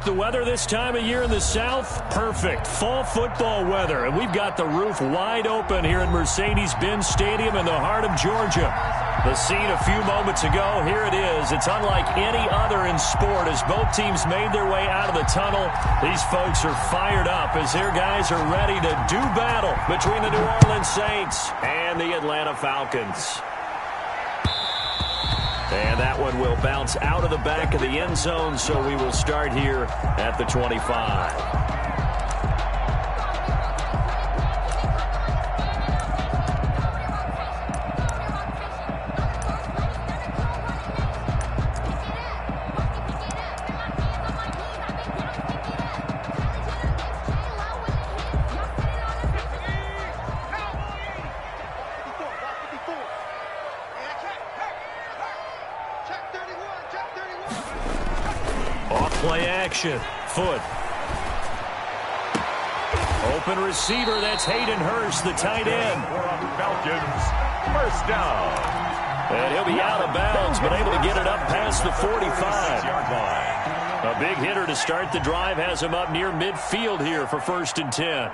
the weather this time of year in the South? Perfect. Fall football weather. And we've got the roof wide open here at Mercedes-Benz Stadium in the heart of Georgia. The scene a few moments ago, here it is. It's unlike any other in sport as both teams made their way out of the tunnel. These folks are fired up as their guys are ready to do battle between the New Orleans Saints and the Atlanta Falcons. And that one will bounce out of the back of the end zone, so we will start here at the 25. Play action. Foot. Open receiver. That's Hayden Hurst, the tight end. Falcons, first down. And he'll be out of bounds, but able to get it up past the 45. A big hitter to start the drive has him up near midfield here for 1st and 10.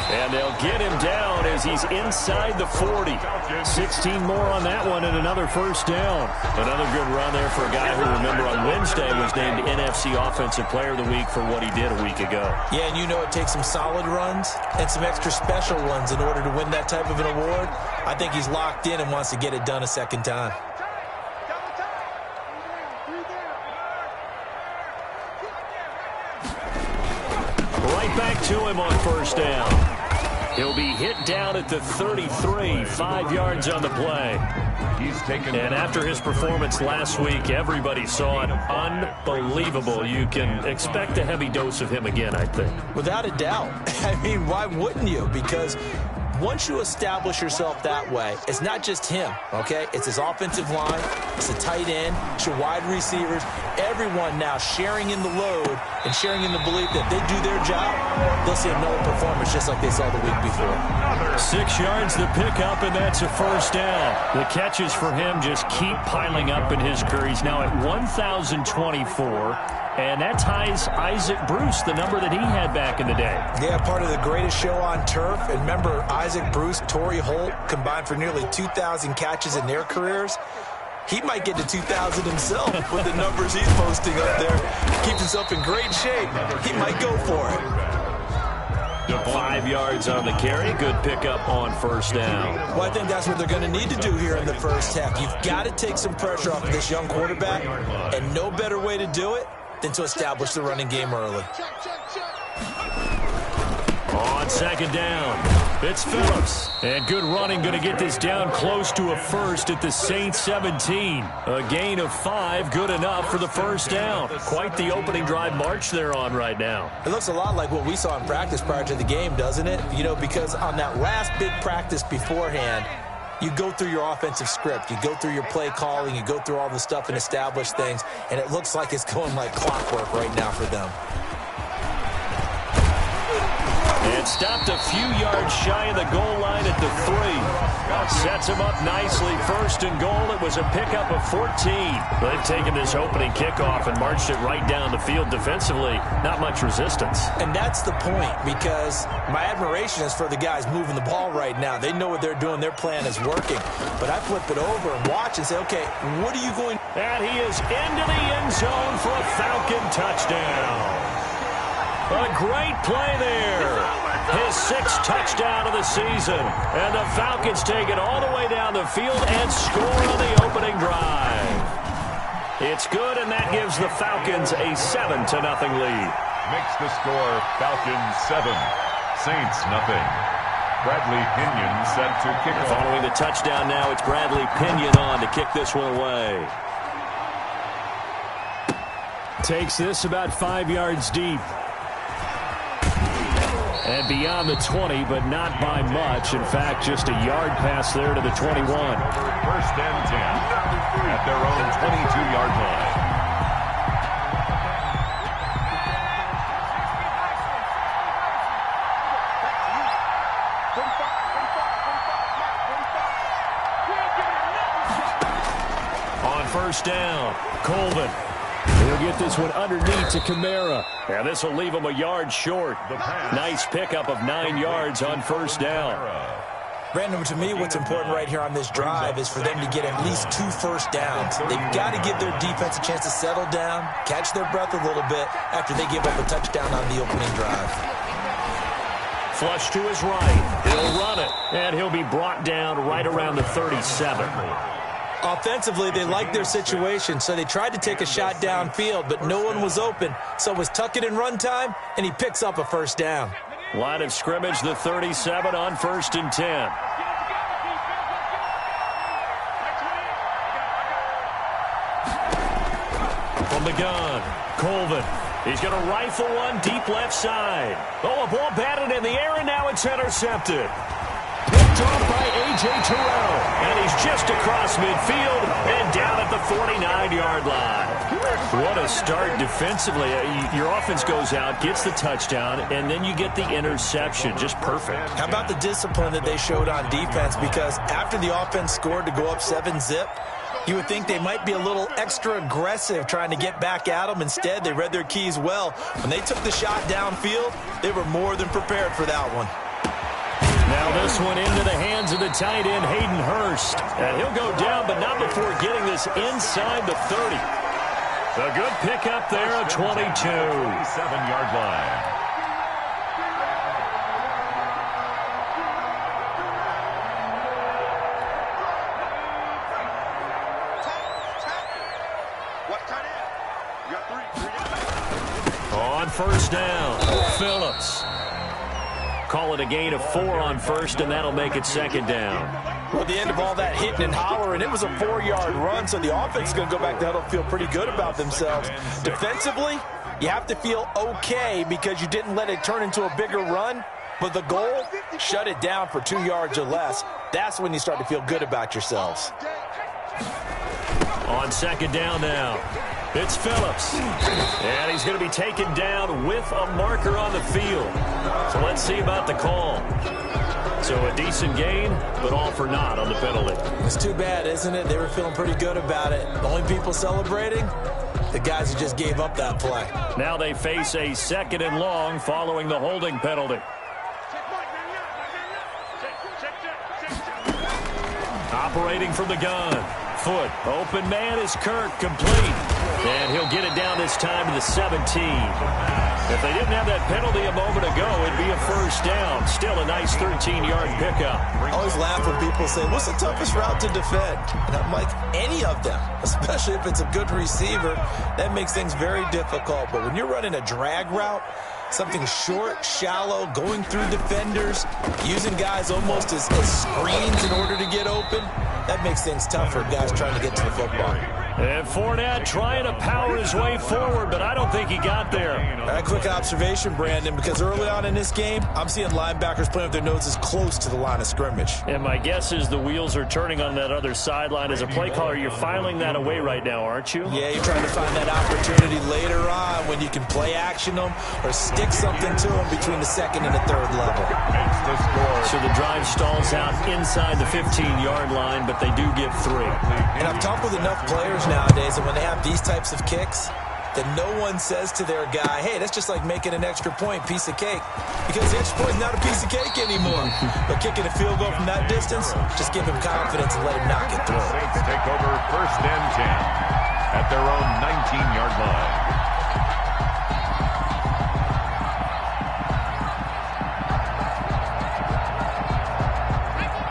And they'll get him down as he's inside the 40. 16 more on that one and another first down. Another good run there for a guy who, remember, on Wednesday was named NFC Offensive Player of the Week for what he did a week ago. Yeah, and you know it takes some solid runs and some extra special ones in order to win that type of an award. I think he's locked in and wants to get it done a second time. Right back to him on first down. He'll be hit down at the 33, 5 yards on the play. And after his performance last week, everybody saw it. Unbelievable. You can expect a heavy dose of him again, I think. Without a doubt. I mean, why wouldn't you? Because once you establish yourself that way, it's not just him, okay? It's his offensive line, it's the tight end, it's your wide receivers, everyone now sharing in the load and sharing in the belief that they do their job, they'll see another performance just like they saw the week before. 6 yards the pickup, and that's a first down. The catches for him just keep piling up in his career. He's now at 1,024. And that ties Isaac Bruce, the number that he had back in the day. Yeah, part of the greatest show on turf. And remember, Isaac Bruce, Torrey Holt combined for nearly 2,000 catches in their careers. He might get to 2,000 himself with the numbers he's posting up there. Keeps himself in great shape. He might go for it. 5 yards on the carry. Good pickup on first down. Well, I think that's what they're going to need to do here in the first half. You've got to take some pressure off of this young quarterback. And no better way to do it than to establish the running game early. On second down, it's Phillips. And good running, going to get this down close to a first at the Saints 17. A gain of 5, good enough for the first down. Quite the opening drive march they're on right now. It looks a lot like what we saw in practice prior to the game, doesn't it? You know, because on that last big practice beforehand, you go through your offensive script, you go through your play calling, you go through all the stuff and establish things, and it looks like it's going like clockwork right now for them. And stopped a few yards shy of the goal line at the 3. Sets him up nicely. 1st and goal. It was a pickup of 14. They've taken this opening kickoff and marched it right down the field defensively. Not much resistance. And that's the point, because my admiration is for the guys moving the ball right now. They know what they're doing. Their plan is working. But I flip it over and watch and say, okay, what are you going? And he is into the end zone for a Falcon touchdown. A great play there. His 6th touchdown of the season. And the Falcons take it all the way down the field and score on the opening drive. It's good, and that gives the Falcons a 7-0 lead. Makes the score Falcons 7, Saints nothing. Bradley Pinion set to kick off. Following the touchdown now, it's Bradley Pinion on to kick this one away. Takes this about 5 yards deep. And beyond the 20, but not by much. In fact, just a yard pass there to the 21. 1st and 10 at their own 22-yard line. On first down, Colvin. He'll get this one underneath to Kamara. And this will leave him a yard short. Nice pickup of 9 yards on first down. Brandon, to me, what's important right here on this drive is for them to get at least 2 first downs. They've got to give their defense a chance to settle down, catch their breath a little bit after they give up a touchdown on the opening drive. Flush to his right. He'll run it, and he'll be brought down right around the 37. Offensively, they liked their situation, so they tried to take a shot downfield, but no one was open. So it was tuck it in run time, and he picks up a first down. Line of scrimmage, the 37 on 1st and 10. From the gun, Colvin. He's going to rifle one deep left side. Oh, a ball batted in the air, and now it's intercepted. Picked off by A.J. Terrell. And he's just across midfield and down at the 49-yard line. What a start defensively. Your offense goes out, gets the touchdown, and then you get the interception. Just perfect. How about the discipline that they showed on defense? Because after the offense scored to go up 7-zip, you would think they might be a little extra aggressive trying to get back at them. Instead, they read their keys well. When they took the shot downfield, they were more than prepared for that one. Now this one into the hands of the tight end, Hayden Hurst. And he'll go down, but not before getting this inside the 30. A good pickup there at 22. 7-yard line. On first down, Phillips. Call it a gain of 4 on first, and that'll make it 2nd down. Well, at the end of all that hitting and hollering, it was a 4-yard run, so the offense is going to go back to huddle, feel pretty good about themselves. Defensively, you have to feel okay because you didn't let it turn into a bigger run, but the goal, shut it down for 2 yards or less. That's when you start to feel good about yourselves. On 2nd down now, it's Phillips. And he's going to be taken down with a marker on the field. So let's see about the call. So a decent gain, but all for naught on the penalty. It's too bad, isn't it? They were feeling pretty good about it. The only people celebrating, the guys who just gave up that play. Now they face a 2nd and long following the holding penalty. Operating from the gun. Foot. Open man is Kirk. Complete. And he'll get it down this time to the 17. If they didn't have that penalty a moment ago, it'd be a first down. Still a nice 13-yard pickup. I always laugh when people say, what's the toughest route to defend? And I'm like, any of them, especially if it's a good receiver. That makes things very difficult. But when you're running a drag route, something short, shallow, going through defenders, using guys almost as screens in order to get open, that makes things tough for guys trying to get to the football. And Fournette trying to power his way forward, but I don't think he got there. A quick observation, Brandon, because early on in this game, I'm seeing linebackers playing with their noses close to the line of scrimmage. And my guess is the wheels are turning on that other sideline. As a play caller, you're filing that away right now, aren't you? Yeah, you're trying to find that opportunity later on when you can play action them or stick something to them between the 2nd and the 3rd level. So the drive stalls out inside the 15-yard line, but they do get 3. And I've talked with enough players nowadays, and when they have these types of kicks, then no one says to their guy, hey, that's just like making an extra point, piece of cake. Because the extra point is not a piece of cake anymore. But kicking a field goal from that distance, just give him confidence and let him knock it through. Saints take over 1st and 10 at their own 19-yard line.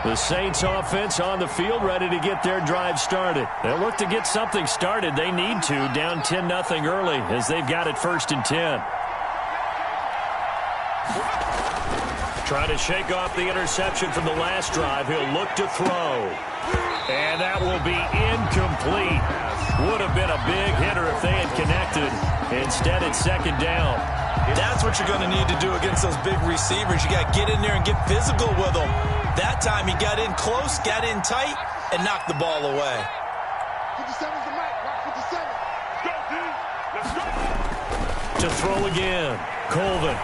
The Saints offense on the field, ready to get their drive started. They'll look to get something started. They need to, down 10-0 early as they've got it 1st and 10. Trying to shake off the interception from the last drive. He'll look to throw. And that will be incomplete. Would have been a big hitter if they had connected. Instead, it's 2nd down. That's what you're going to need to do against those big receivers. You got to get in there and get physical with them. That time he got in close, got in tight, and knocked the ball away. 57's the mic. Rock 57. Let's go, dude. Let's go. To throw again. Colvin.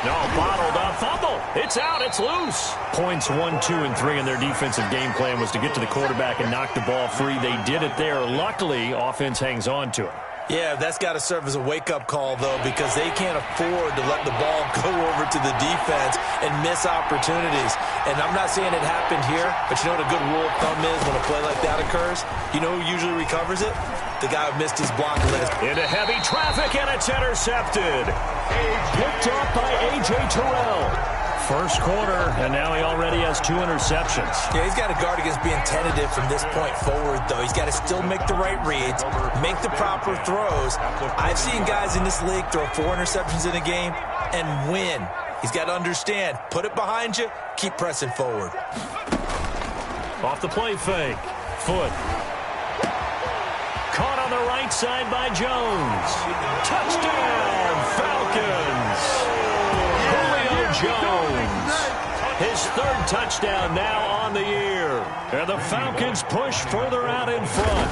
No, bottled up. Fumble. It's out. It's loose. Points 1, 2, and 3 in their defensive game plan was to get to the quarterback and knock the ball free. They did it there. Luckily, offense hangs on to it. Yeah, that's got to serve as a wake-up call, though, because they can't afford to let the ball go over to the defense and miss opportunities. And I'm not saying it happened here, but you know what a good rule of thumb is when a play like that occurs? You know who usually recovers it? The guy who missed his block list. Into heavy traffic, and it's intercepted. Picked up by A.J. Terrell. First quarter, and now he already has 2 interceptions. Yeah, he's got to guard against being tentative from this point forward, though. He's got to still make the right reads, make the proper throws. I've seen guys in this league throw 4 interceptions in a game and win. He's got to understand, put it behind you, keep pressing forward. Off the play fake. Foot. Caught on the right side by Jones. Touchdown, Falcons. Julio Jones. His 3rd touchdown now on the year. And the Falcons push further out in front.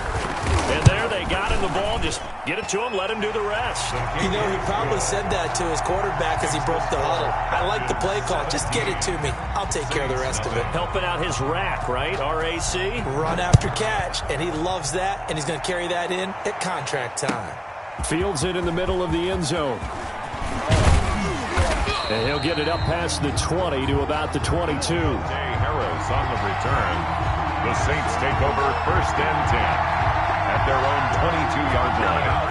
And there they got him the ball. Just get it to him, let him do the rest. You know, he probably said that to his quarterback as he broke the huddle. I like the play call. Just get it to me. I'll take care of the rest of it. Helping out his rack, right? R-A-C? Run after catch. And he loves that, and he's going to carry that in at contract time. Fields it in the middle of the end zone. And he'll get it up past the 20 to about the 22. Harris on the return. The Saints take over 1st and 10 at their own 22-yard line.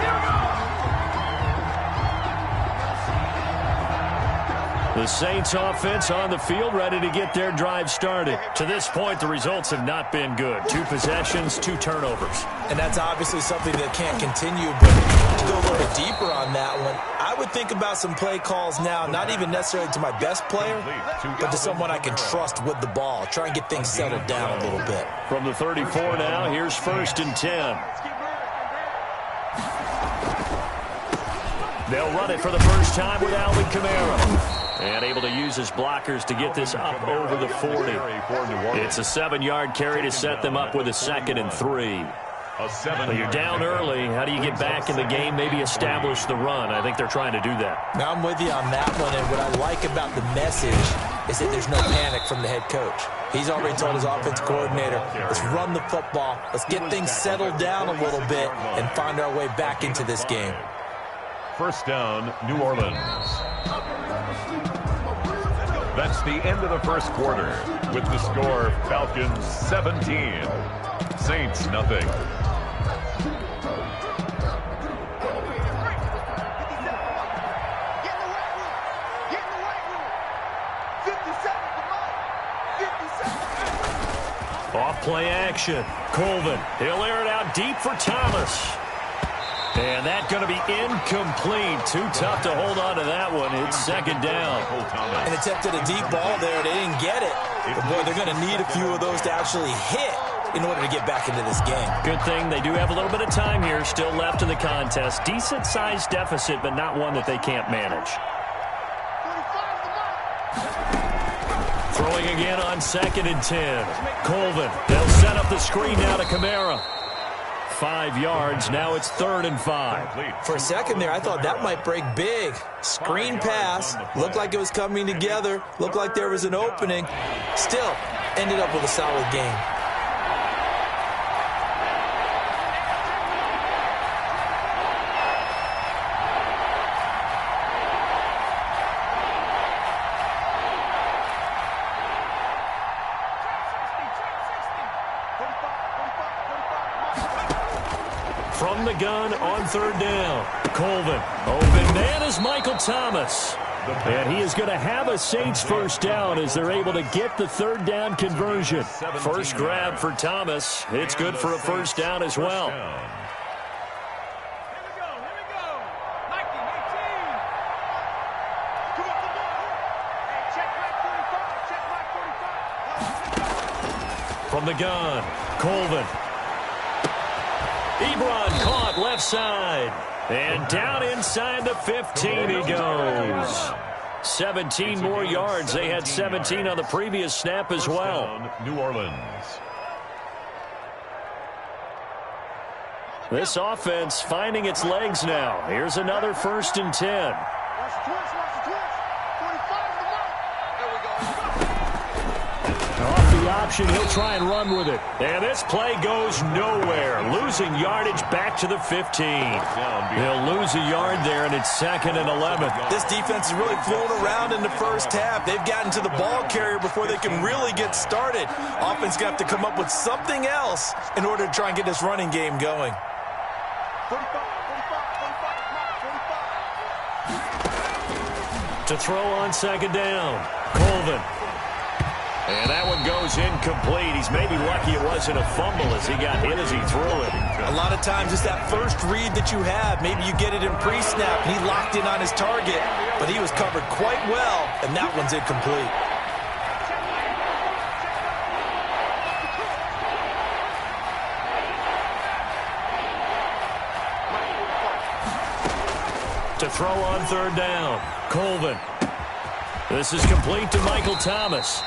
The Saints offense on the field, ready to get their drive started. To this point, the results have not been good. 2 possessions, 2 turnovers. And that's obviously something that can't continue, but to go a little bit deeper on that one, I would think about some play calls now, not even necessarily to my best player, but to someone I can trust with the ball. Try and get things settled down a little bit. From the 34 now, here's 1st and 10. They'll run it for the first time with Alvin Kamara. And able to use his blockers to get this up over the 40. It's a 7-yard carry to set them up with a 2nd and 3. Well, you're down early. How do you get back in the game, maybe establish the run? I think they're trying to do that. Now, I'm with you on that one, and what I like about the message is that there's no panic from the head coach. He's already told his offense coordinator, let's run the football, let's get things settled down a little bit, and find our way back into this game. 1st down, New Orleans. That's the end of the 1st quarter with the score Falcons 17, Saints nothing. Off play action. Colvin. He'll air it out deep for Thomas. And that's going to be incomplete. Too tough to hold on to that one. It's 2nd down. And attempted a deep ball there. They didn't get it. But, boy, they're going to need a few of those to actually hit in order to get back into this game. Good thing they do have a little bit of time here still left in the contest. Decent-sized deficit, but not one that they can't manage. Throwing again on 2nd and 10. Colvin. They'll set up the screen now to Kamara. 5 yards. Now it's 3rd and 5. For a second there, I thought that might break big. Screen pass. Looked like it was coming together. Looked like there was an opening. Still, ended up with a solid game. From the gun on 3rd down. Colvin. Open man is Michael Thomas. And he is going to have a Saints 1st down as they're able to get the 3rd down conversion. First grab for Thomas. It's good for a 1st down as well. From the gun. Colvin. Ebron caught left side. And down inside the 15 he goes. 17 more yards. They had 17 on the previous snap as well. New Orleans. This offense finding its legs now. Here's another 1st and 10. option. He'll try and run with it. And this play goes nowhere. Losing yardage back to the 15. They'll lose a yard there, and it's 2nd and 11. This defense is really flown around in the first half. They've gotten to the ball carrier before they can really get started. Offense going to have to come up with something else in order to try and get this running game going. To throw on 2nd down, Colvin. And that one goes incomplete. He's maybe lucky it wasn't a fumble as he got hit as he threw it. A lot of times it's that first read that you have. Maybe you get it in pre-snap, and he locked in on his target, but he was covered quite well, and that one's incomplete. To throw on 3rd down, Colvin. This is complete to Michael Thomas.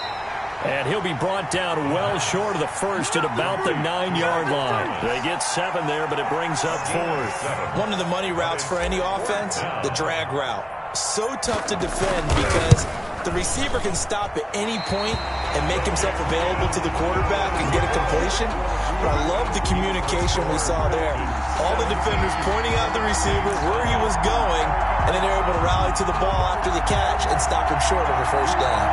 And he'll be brought down well short of the first at about the 9-yard line. They get 7 there, but it brings up 4th. One of the money routes for any offense, the drag route. So tough to defend because the receiver can stop at any point and make himself available to the quarterback and get a completion. But I love the communication we saw there. All the defenders pointing out the receiver where he was going, and then they're able to rally to the ball after the catch and stop him short of a first down.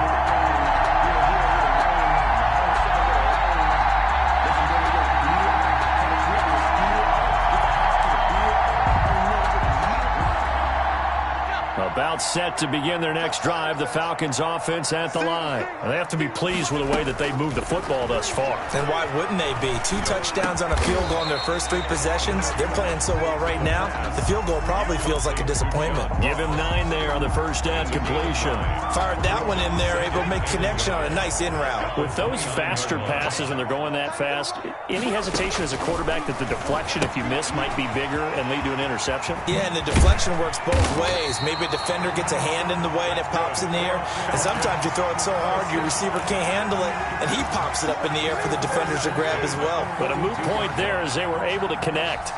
About set to begin their next drive, the Falcons offense at the line. And they have to be pleased with the way that they've moved the football thus far. And why wouldn't they be? 2 touchdowns on a field goal in their first 3 possessions. They're playing so well right now, the field goal probably feels like a disappointment. Give him 9 there on the first down completion. Fired that one in there, able to make connection on a nice in route. With those faster passes when they're going that fast, any hesitation as a quarterback that the deflection, if you miss, might be bigger and lead to an interception? Yeah, and the deflection works both ways. Maybe a defender gets a hand in the way and it pops in the air. And sometimes you throw it so hard your receiver can't handle it, and he pops it up in the air for the defenders to grab as well. But a moot point there as they were able to connect.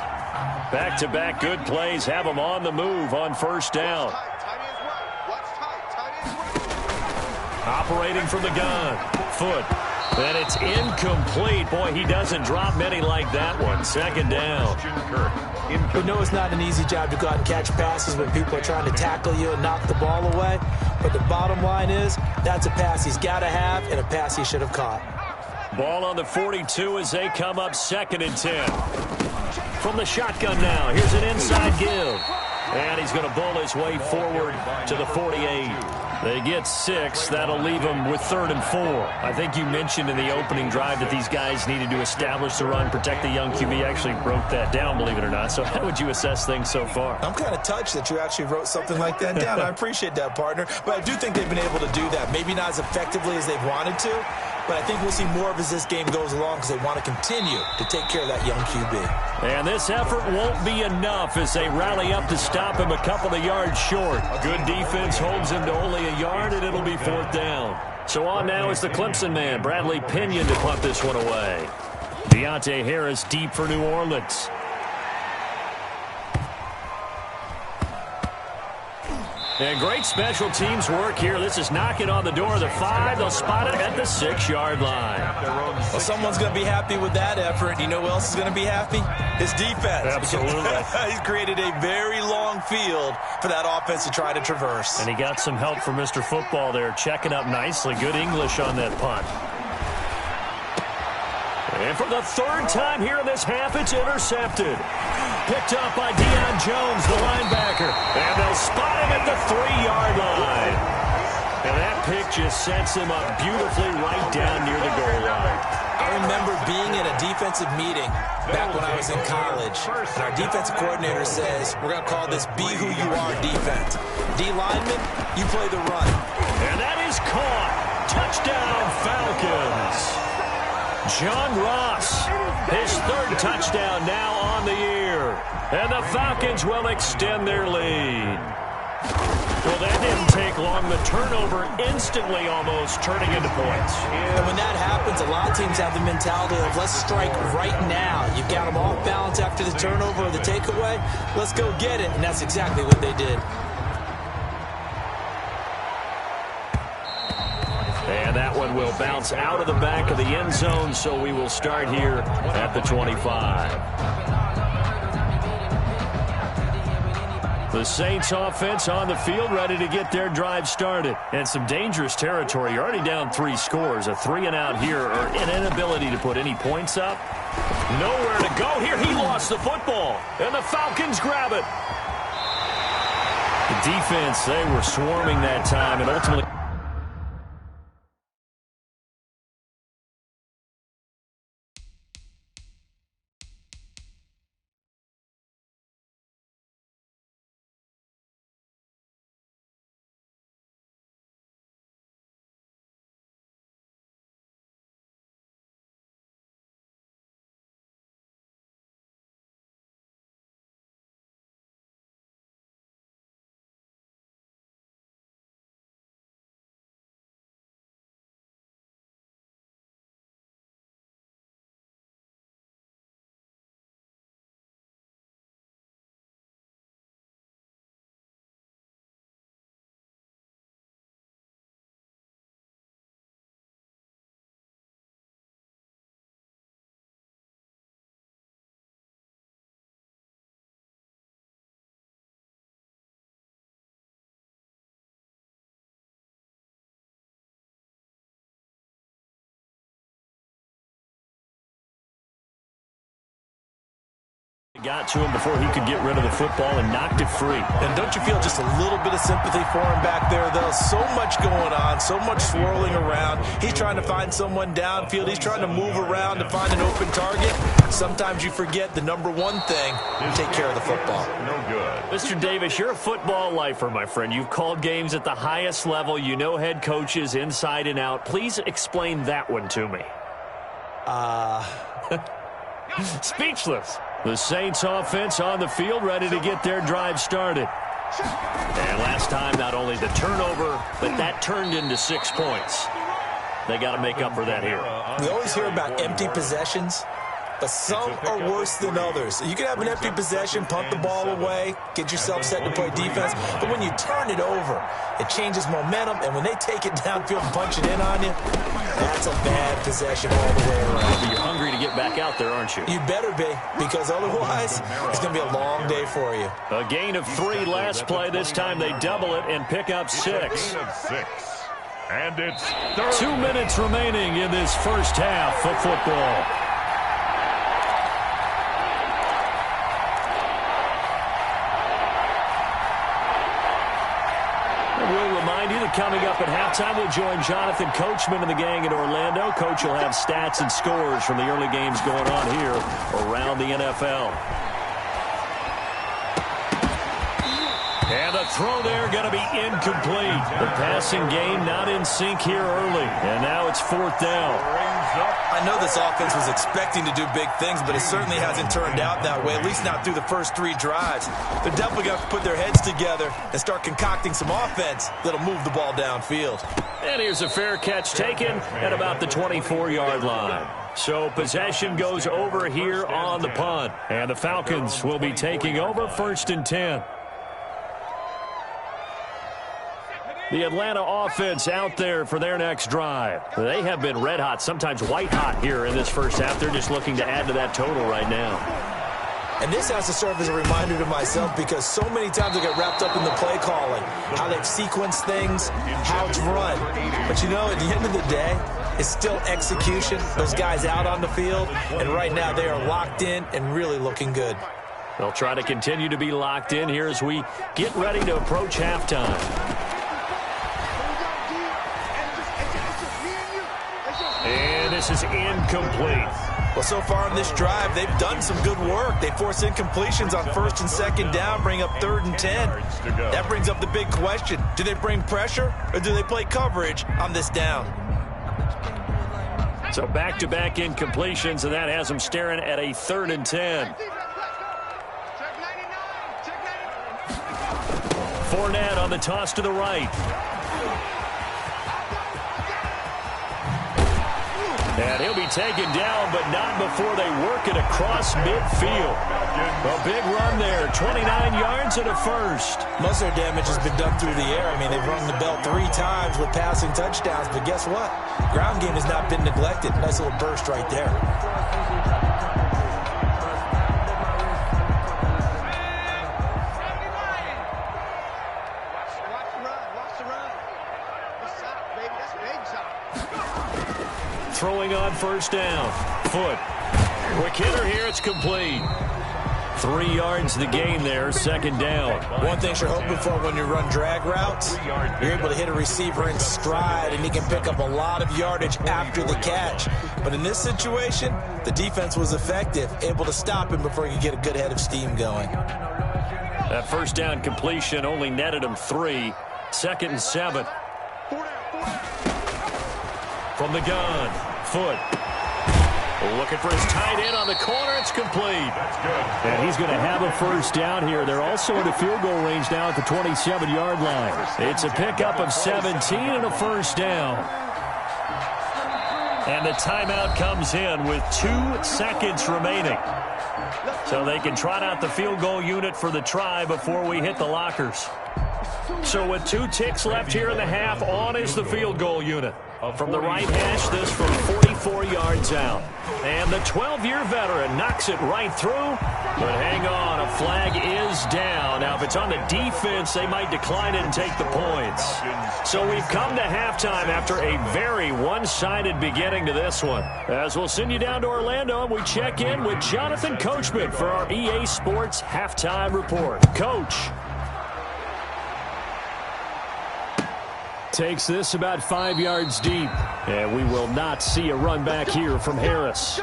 Back-to-back good plays have them on the move on first down. Operating from the gun. Foot. And it's incomplete. Boy, he doesn't drop many like that one. 2nd down. We know it's not an easy job to go out and catch passes when people are trying to tackle you and knock the ball away. But the bottom line is, that's a pass he's got to have and a pass he should have caught. Ball on the 42 as they come up 2nd and 10. From the shotgun now, here's an inside give. And he's going to bowl his way forward to the 48. They get 6. That'll leave them with 3rd and 4. I think you mentioned in the opening drive that these guys needed to establish the run, protect the young QB. Actually wrote that down, believe it or not. So how would you assess things so far? I'm kind of touched that you actually wrote something like that down. I appreciate that, partner. But I do think they've been able to do that. Maybe not as effectively as they've wanted to, but I think we'll see more of as this game goes along because they want to continue to take care of that young QB. And this effort won't be enough as they rally up to stop him a couple of yards short. Good defense holds him to only a yard, and it'll be 4th down. So on now is the Clemson man, Bradley Pinion, to punt this one away. Deontay Harris deep for New Orleans. And great special teams work here. This is knocking on the door of the 5. They'll spot it at the 6-yard line. Well, someone's going to be happy with that effort. You know who else is going to be happy? His defense. Absolutely. He's created a very long field for that offense to try to traverse. And he got some help from Mr. Football there, checking up nicely. Good English on that punt. And for the 3rd time here in this half, it's intercepted. Picked up by Deion Jones, the linebacker. And they'll spot him at the 3-yard line. And that pick just sets him up beautifully right down near the goal line. I remember being in a defensive meeting back when I was in college. And our defensive coordinator says, we're going to call this Be Who You Are defense. D lineman, you play the run. And that is caught. Touchdown, Falcons. John Ross, his 3rd touchdown now on the year. And the Falcons will extend their lead. Well, that didn't take long. The turnover instantly almost turning into points. And when that happens, a lot of teams have the mentality of let's strike right now. You've got them off balance after the turnover or the takeaway. Let's go get it. And that's exactly what they did. And that one will bounce out of the back of the end zone, so we will start here at the 25. The Saints offense on the field, ready to get their drive started. And some dangerous territory. You're already down 3 scores. A 3-and-out here, or an inability to put any points up. Nowhere to go here. He lost the football, and the Falcons grab it. The defense, they were swarming that time, and ultimately got to him before he could get rid of the football and knocked it free. And don't you feel just a little bit of sympathy for him back there, though? So much going on, so much swirling around. He's trying to find someone downfield. He's trying to move around to find an open target. Sometimes you forget the number one thing, take care of the football. No good. Mr. Davis, you're a football lifer, my friend. You've called games at the highest level. You know head coaches inside and out. Please explain that one to me. Speechless. The Saints offense on the field, ready to get their drive started. And last time, not only the turnover, but that turned into 6 points. They got to make up for that here. We always hear about empty possessions, but some are worse than others. You can have an empty possession, punt the ball away, get yourself set to play defense, but when you turn it over, it changes momentum, and when they take it downfield and punch it in on you, that's a bad possession all the way around. You're hungry to get back out there, aren't you? You better be, because otherwise, it's going to be a long day for you. A gain of 3 last play. This time they double it and pick up 6. Gain of 6. And it's 2 minutes remaining in this first half of football. We'll remind you that coming up at halftime, we'll join Jonathan Coachman and the gang in Orlando. Coach will have stats and scores from the early games going on here around the NFL. And the throw there going to be incomplete. The passing game not in sync here early. And now it's 4th down. I know this offense was expecting to do big things, but it certainly hasn't turned out that way, at least not through the first 3 drives. They're definitely going to have to put their heads together and start concocting some offense that'll move the ball downfield. And here's a fair catch taken at about the 24-yard line. So possession goes over here on the punt. And the Falcons will be taking over 1st and 10. The Atlanta offense out there for their next drive. They have been red hot, sometimes white hot here in this first half. They're just looking to add to that total right now. And this has to serve as a reminder to myself, because so many times I get wrapped up in the play calling, how they've sequenced things, how it's run. But you know, at the end of the day, it's still execution. Those guys out on the field, and right now they are locked in and really looking good. They'll try to continue to be locked in here as we get ready to approach halftime. And this is incomplete. Well, so far in this drive, they've done some good work. They force incompletions on 1st and 2nd down, bring up 3rd and 10. That brings up the big question. Do they bring pressure, or do they play coverage on this down? So back-to-back incompletions, and that has them staring at a 3rd and 10. Fournette on the toss to the right. And he'll be taken down, but not before they work it across midfield. A big run there, 29 yards and a first. Most of their damage has been done through the air. I mean, they've rung the bell 3 times with passing touchdowns, but guess what? Ground game has not been neglected. Nice little burst right there. Throwing on first down. Foot. Quick hitter here. It's complete. 3 yards the gain there. Second down. One thing you're hoping for when you run drag routes, you're able to hit a receiver in stride, and he can pick up a lot of yardage after the catch. But in this situation, the defense was effective, able to stop him before he could get a good head of steam going. That first down completion only netted him 3. 2nd and 7. From the gun. Foot. Looking for his tight end on the corner. It's complete. That's good. And he's going to have a first down here. They're also in the field goal range now at the 27-yard line. It's a pickup of 17 and a first down. And the timeout comes in with 2 seconds remaining. So they can trot out the field goal unit for the try before we hit the lockers. So with 2 ticks left here in the half, on is the field goal unit. From the right hash, this from 44 yards out. And the 12-year veteran knocks it right through. But hang on, a flag is down. Now, if it's on the defense, they might decline it and take the points. So we've come to halftime after a very one-sided beginning to this one. As we'll send you down to Orlando, and we check in with Jonathan Coachman for our EA Sports Halftime Report. Coach. Takes this about 5 yards deep. And we will not see a run back here from Harris.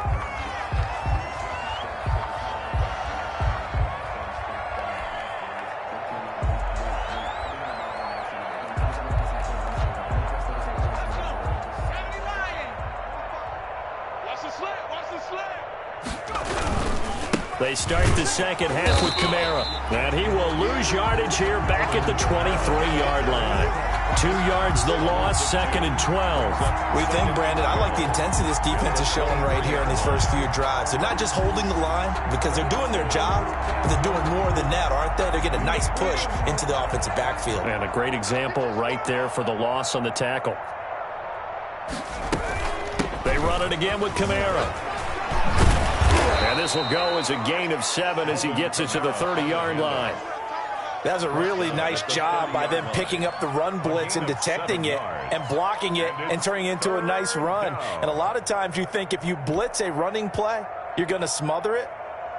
They start the second half with Kamara. And he will lose yardage here back at the 23-yard line. 2 yards the loss, 2nd and 12. We think, Brandon, I like the intensity this defense is showing right here in these first few drives. They're not just holding the line because they're doing their job, but they're doing more than that, aren't they? They're getting a nice push into the offensive backfield. And a great example right there for the loss on the tackle. They run it again with Kamara. And this will go as a gain of 7 as he gets it to the 30-yard line. That was a really nice job by them picking up the run blitz and detecting it and blocking it and turning it into a nice run. And a lot of times you think if you blitz a running play, you're going to smother it.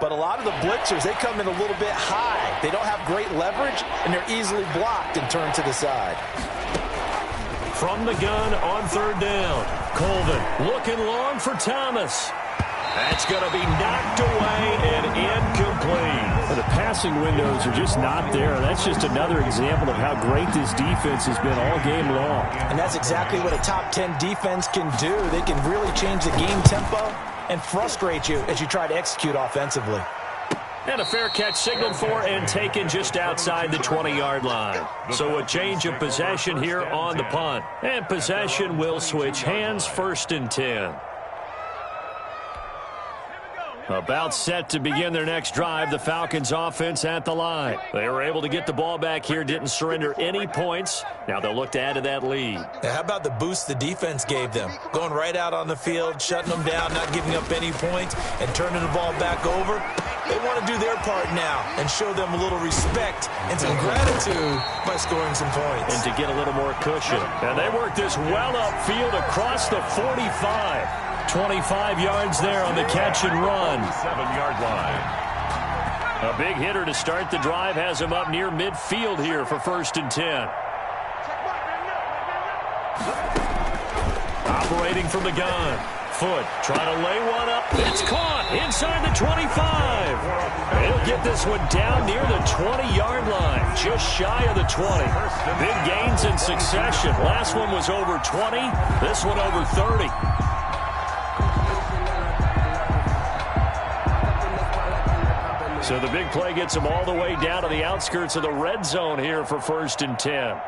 But a lot of the blitzers, they come in a little bit high. They don't have great leverage, and they're easily blocked and turned to the side. From the gun on 3rd down, Colvin looking long for Thomas. That's going to be knocked away and incomplete. The passing windows are just not there. That's just another example of how great this defense has been all game long. And that's exactly what a top 10 defense can do. They can really change the game tempo and frustrate you as you try to execute offensively. And a fair catch signaled for and taken just outside the 20-yard line. So a change of possession here on the punt. And possession will switch hands, 1st and 10. About set to begin their next drive, the Falcons offense at the line. They were able to get the ball back here, didn't surrender any points. Now they'll look to add to that lead. Now, how about the boost the defense gave them? Going right out on the field, shutting them down, not giving up any points, and turning the ball back over. They want to do their part now and show them a little respect and some gratitude by scoring some points. And to get a little more cushion. And they work this well upfield across the 45. 25 yards there on the catch and run. 7-yard line. A big hitter to start the drive has him up near midfield here for 1st and 10. Operating from the gun. Foot trying to lay one up. It's caught inside the 25. He'll get this one down near the 20-yard line, just shy of the 20. Big gains in succession. Last one was over 20. This one over 30. So the big play gets him all the way down to the outskirts of the red zone here for 1st and 10.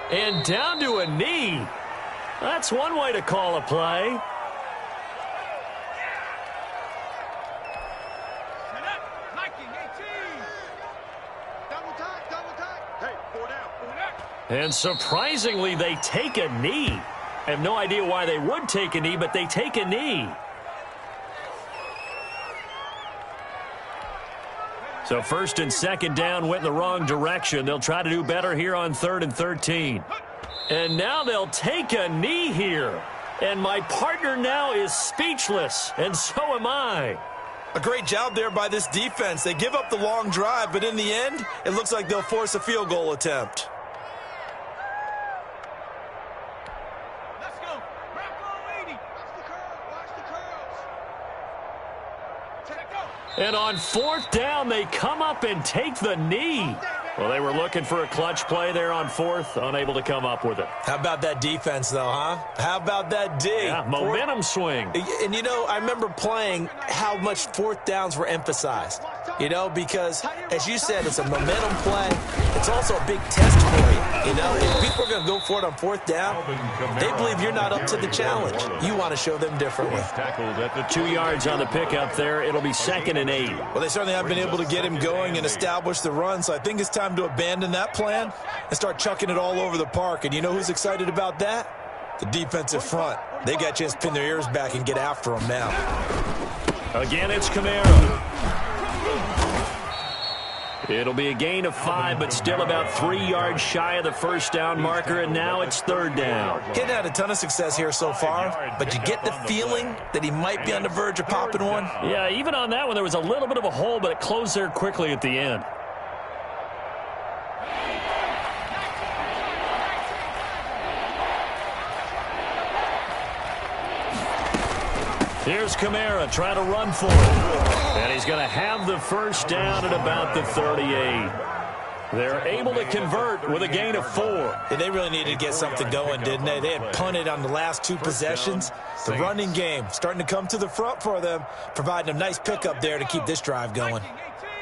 And down to a knee. That's one way to call a play. And surprisingly, they take a knee. I have no idea why they would take a knee, but they take a knee. So first and second down went in the wrong direction. They'll try to do better here on 3rd and 13. And now they'll take a knee here. And my partner now is speechless, and so am I. A great job there by this defense. They give up the long drive, but in the end, it looks like they'll force a field goal attempt. Let's go. Back row 80. Watch the curls. Watch the curls. Take go. And on 4th down, they come up and take the knee. Well, they were looking for a clutch play there on 4th, unable to come up with it. How about that defense, though, huh? How about that D? Yeah, momentum swing. And, you know, I remember playing how much 4th downs were emphasized, you know, because, as you said, it's a momentum play. It's also a big test for you, you know. If people are going to go for it on 4th down, they believe you're not up to the challenge. You want to show them differently. Tackled at the 2 yards on the pickup there. It'll be 2nd and 8. Well, they certainly have been able to get him going and establish the run, so I think it's time to abandon that plan and start chucking it all over the park. And you know who's excited about that? The defensive front. They got a chance to pin their ears back and get after him now. Again, it's Kamara. It'll be a gain of 5, but still about 3 yards shy of the first down marker, and now it's 3rd down. He hadn't had a ton of success here so far, but you get the feeling that he might be on the verge of popping one. Yeah, even on that one, there was a little bit of a hole, but it closed there quickly at the end. Here's Kamara trying to run for it. And he's going to have the first down at about the 38. They're able to convert with a gain of 4. And they really needed to get something going, didn't they? They had punted on the last 2 possessions. The running game starting to come to the front for them, providing a nice pickup there to keep this drive going.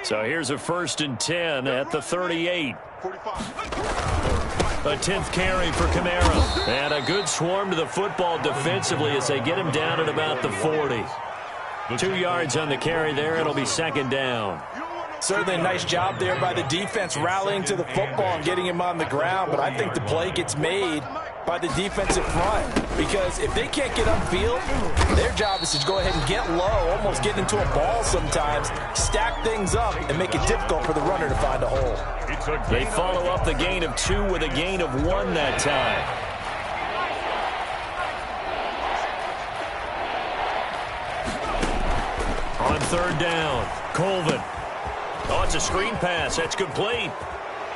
So here's a 1st and 10 at the 38. A 10th carry for Kamara. And a good swarm to the football defensively as they get him down at about the 40. 2 yards on the carry there. It'll be 2nd down. Certainly a nice job there by the defense rallying to the football and getting him on the ground. But I think the play gets made by the defensive front. Because if they can't get upfield, their job is to go ahead and get low, almost get into a ball sometimes, stack things up, and make it difficult for the runner to find a hole. They follow up the gain of 2 with a gain of 1 that time. On 3rd down, Colvin. Oh, it's a screen pass. That's complete.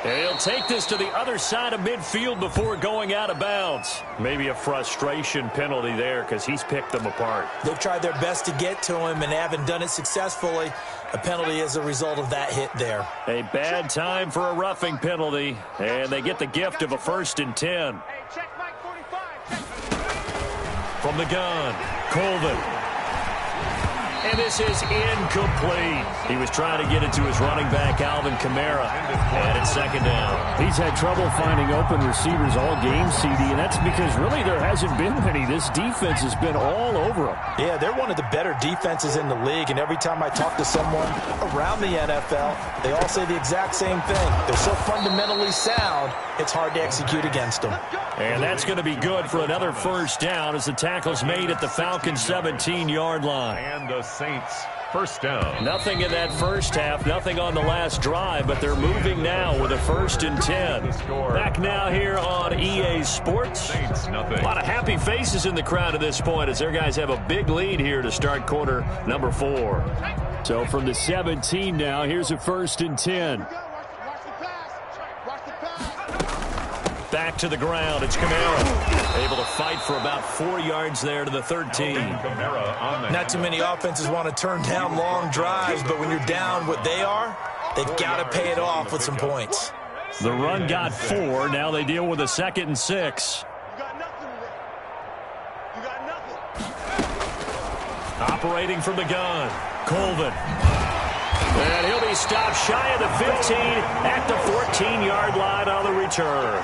And he'll take this to the other side of midfield before going out of bounds. Maybe a frustration penalty there because he's picked them apart. They've tried their best to get to him and haven't done it successfully. A penalty as a result of that hit there. A bad time for a roughing penalty, and they get the gift of a 1st and 10. From the gun, Colvin. And this is incomplete. He was trying to get it to his running back, Alvin Kamara. And it's 2nd down. He's had trouble finding open receivers all game, CD, and that's because really there hasn't been many. This defense has been all over him. Yeah, they're one of the better defenses in the league, and every time I talk to someone around the NFL, they all say the exact same thing. They're so fundamentally sound, it's hard to execute against them. And that's going to be good for another 1st down as the tackle's made at the Falcons' 17-yard line. And the Saints 1st down. Nothing in that first half, nothing on the last drive, but they're moving now with a 1st and 10. Back now here on EA Sports. Saints, nothing. A lot of happy faces in the crowd at this point as their guys have a big lead here to start quarter number 4. So from the 17 now, here's a 1st and 10. Back to the ground. It's Kamara. Able to fight for about 4 yards there to the 13. Not too many offenses want to turn down long drives, but when you're down what they are, they've got to pay it off with some points. The run got 4. Now they deal with a 2nd and 6. Operating from the gun, Colvin. And he'll be stopped shy of the 15 at the 14-yard line on the return.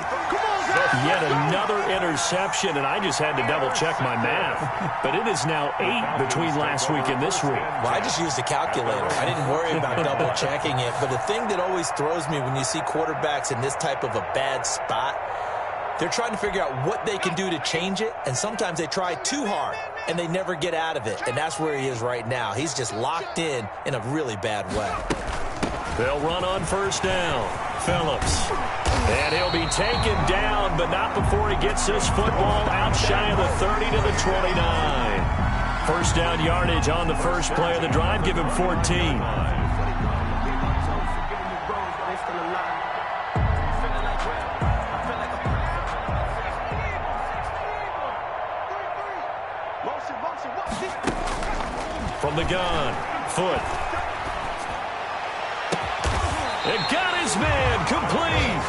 Yet another interception, and I just had to double-check my math. But it is now 8 between last week and this week. Well, I just used a calculator. I didn't worry about double-checking it. But the thing that always throws me when you see quarterbacks in this type of a bad spot They're trying to figure out what they can do to change it, and sometimes they try too hard, and they never get out of it, and that's where he is right now. He's just locked in a really bad way. They'll run on first down. Phillips. And he'll be taken down, but not before he gets this football out shy of the 30 to the 29. First down yardage on the first play of the drive. Give him 14. From the gun, Foot. It got his man complete.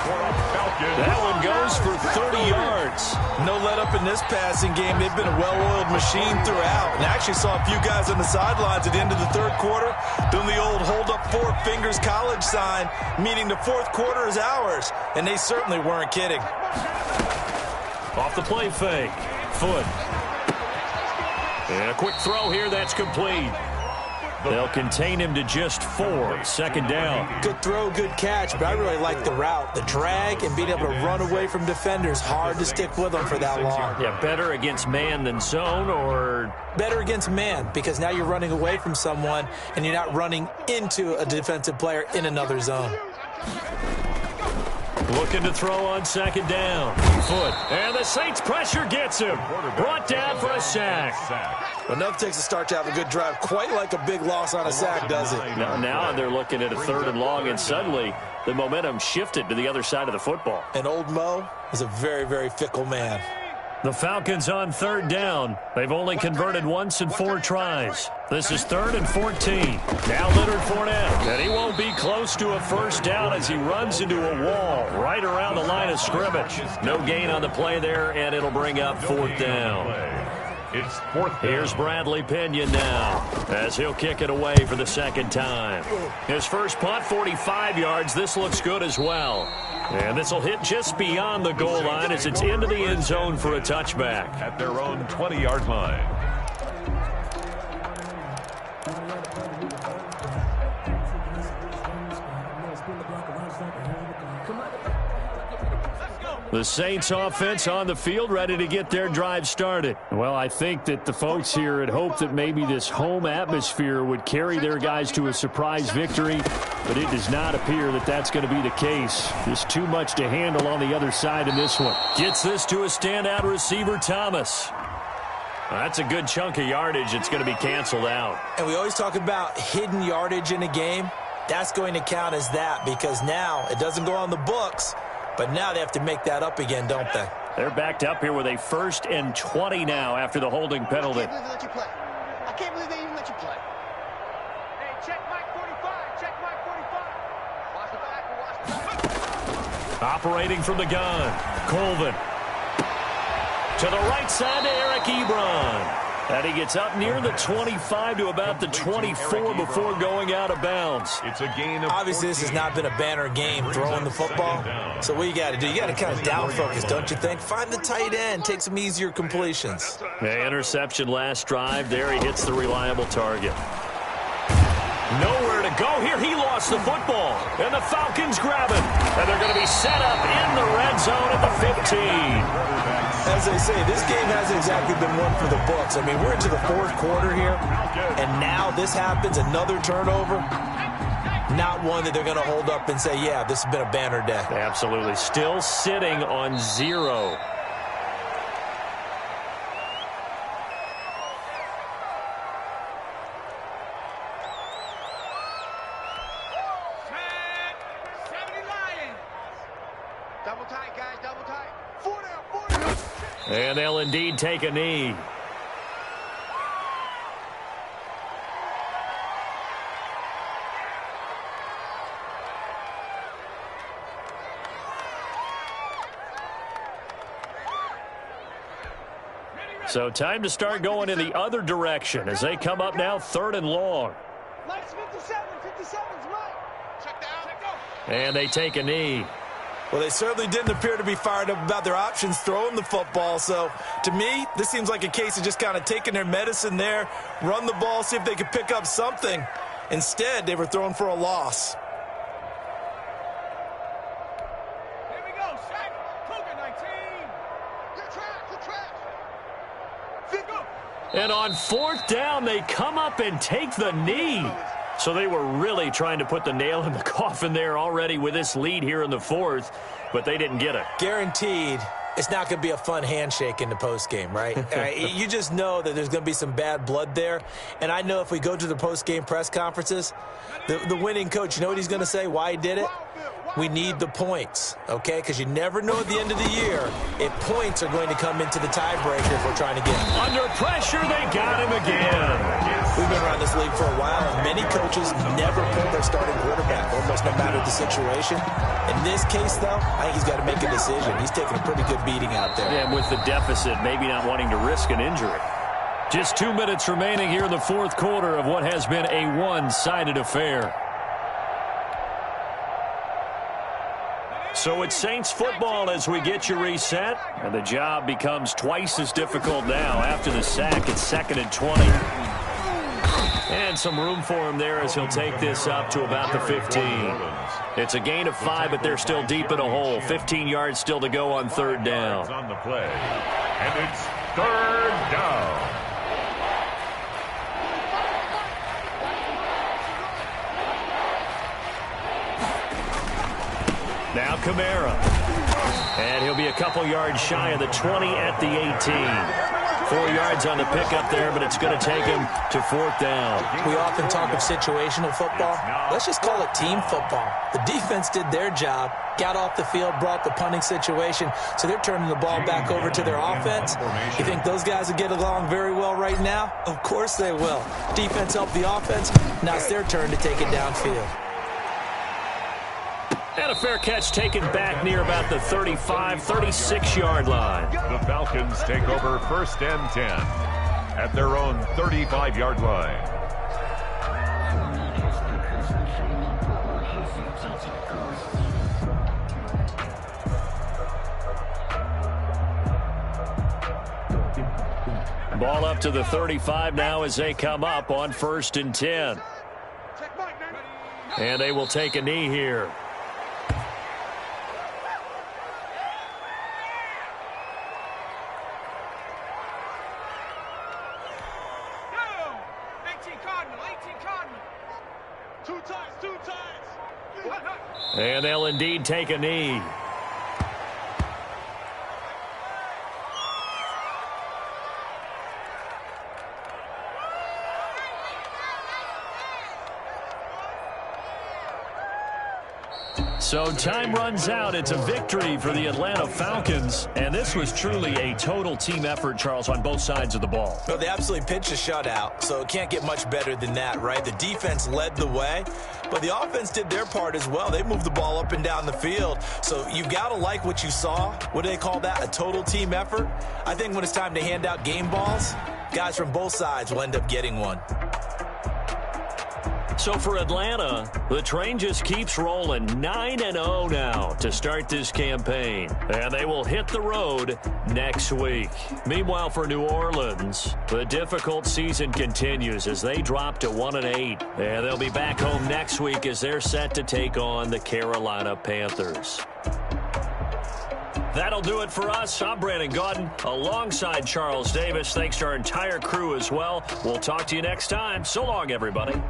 That one goes for 30 yards. No let up in this passing game. They've been a well-oiled machine throughout. And I actually saw a few guys on the sidelines at the end of the third quarter doing the old hold up four fingers college sign, meaning the fourth quarter is ours. And they certainly weren't kidding. Off the play fake. Foot. And a quick throw here that's complete. They'll contain him to just 4. Second down. Good throw, good catch, but I really like the route. The drag and being able to run away from defenders. Hard to stick with them for that long. Yeah, better against man than zone, or? Better against man, because now you're running away from someone and you're not running into a defensive player in another zone. Looking to throw on second down. Foot. And the Saints pressure gets him. Brought down for a sack. Enough takes a start to have a good drive. Quite like a big loss on a sack, does it? Now they're looking at a third and long, and suddenly the momentum shifted to the other side of the football. And old Mo is a very, very fickle man. The Falcons on third down. They've only converted once in 4 tries. This is 3rd and 14. Now Leonard Fournette. And he won't be close to a first down as he runs into a wall right around the line of scrimmage. No gain on the play there, and it'll bring up 4th down. It's 4th down. Here's Bradley Pinion now as he'll kick it away for the second time. His first punt, 45 yards. This looks good as well. And this will hit just beyond the goal line as it's into the end zone for a touchback. At their own 20-yard line. The Saints offense on the field, ready to get their drive started. Well, I think that the folks here had hoped that maybe this home atmosphere would carry their guys to a surprise victory, but it does not appear that that's going to be the case. Just too much to handle on the other side in this one. Gets this to a standout receiver, Thomas. That's a good chunk of yardage. It's going to be canceled out. And we always talk about hidden yardage in a game. That's going to count as that because now it doesn't go on the books. But now they have to make that up again, don't they? They're backed up here with a 1st and 20 now after the holding penalty. I can't believe they even let you play. Hey, check Mike 45. Check Mike 45. Watch the back. Operating from the gun. Colvin. To the right side to Eric Ebron. And he gets up near the 25 to about the 24 before going out of bounds. It's a gain of Obviously, this has not been a banner game throwing the football. So what you got to do, you got to kind of down focus, don't you think? Find the tight end, take some easier completions. The interception last drive. There he hits the reliable target. Nowhere to go here. He lost the football. And the Falcons grab it. And they're going to be set up in the red zone at the 15. As they say, this game hasn't exactly been one for the books. I mean, we're into the 4th quarter here, and now this happens, another turnover. Not one that they're going to hold up and say, yeah, this has been a banner day. Absolutely. Still sitting on 0. Double tight, guys, double tight. 4 down, 4 down. And they'll indeed take a knee. So time to start going in the other direction as they come up now 3rd and long. Lights 57, 57's right. Check down. Check down. And they take a knee. Well, they certainly didn't appear to be fired up about their options throwing the football. So, to me, this seems like a case of just kind of taking their medicine there, run the ball, see if they could pick up something. Instead, they were throwing for a loss. Here we go, Shaq. Cougar 19. And on fourth down, they come up and take the knee. So they were really trying to put the nail in the coffin there already with this lead here in the fourth, but they didn't get it. Guaranteed. It's not going to be a fun handshake in the postgame, right? You just know that there's going to be some bad blood there. And I know if we go to the postgame press conferences, the winning coach, you know what he's going to say, why he did it? We need the points, okay? Because you never know at the end of the year if points are going to come into the tiebreaker if we're trying to get them. Under pressure, they got him again. We've been around this league for a while, and many coaches never pull their starting quarterback, almost no matter the situation. In this case, though, I think he's got to make a decision. He's taking a pretty good beating out there. Yeah, and with the deficit, maybe not wanting to risk an injury. Just 2 minutes remaining here in the fourth quarter of what has been a one-sided affair. So it's Saints football as we get you reset. And the job becomes twice as difficult now. After the sack, it's 2nd and 20. And some room for him there as he'll take this up to about the 15. It's a gain of 5, but they're still deep in a hole. 15 yards still to go on third down. On the play. And it's third down. Now Kamara. And he'll be a couple yards shy of the 20 at the 18. 4 yards on the pickup there, but it's going to take him to fourth down. We often talk of situational football. Let's just call it team football. The defense did their job, got off the field, brought the punting situation, so they're turning the ball back over to their offense. You think those guys will get along very well right now? Of course they will. Defense helped the offense. Now it's their turn to take it downfield. And a fair catch taken back near about the 35, 36-yard line. The Falcons take over 1st and 10 at their own 35-yard line. Ball up to the 35 now as they come up on 1st and 10. And they will take a knee here. And they'll indeed take a knee. So time runs out. It's a victory for the Atlanta Falcons. And this was truly a total team effort, Charles, on both sides of the ball. Well, they absolutely pitched a shutout, so it can't get much better than that, right? The defense led the way, but the offense did their part as well. They moved the ball up and down the field. So you've got to like what you saw. What do they call that? A total team effort? I think when it's time to hand out game balls, guys from both sides will end up getting one. So for Atlanta, the train just keeps rolling. 9-0 now to start this campaign. And they will hit the road next week. Meanwhile, for New Orleans, the difficult season continues as they drop to 1-8. And they'll be back home next week as they're set to take on the Carolina Panthers. That'll do it for us. I'm Brandon Gaudin alongside Charles Davis. Thanks to our entire crew as well. We'll talk to you next time. So long, everybody.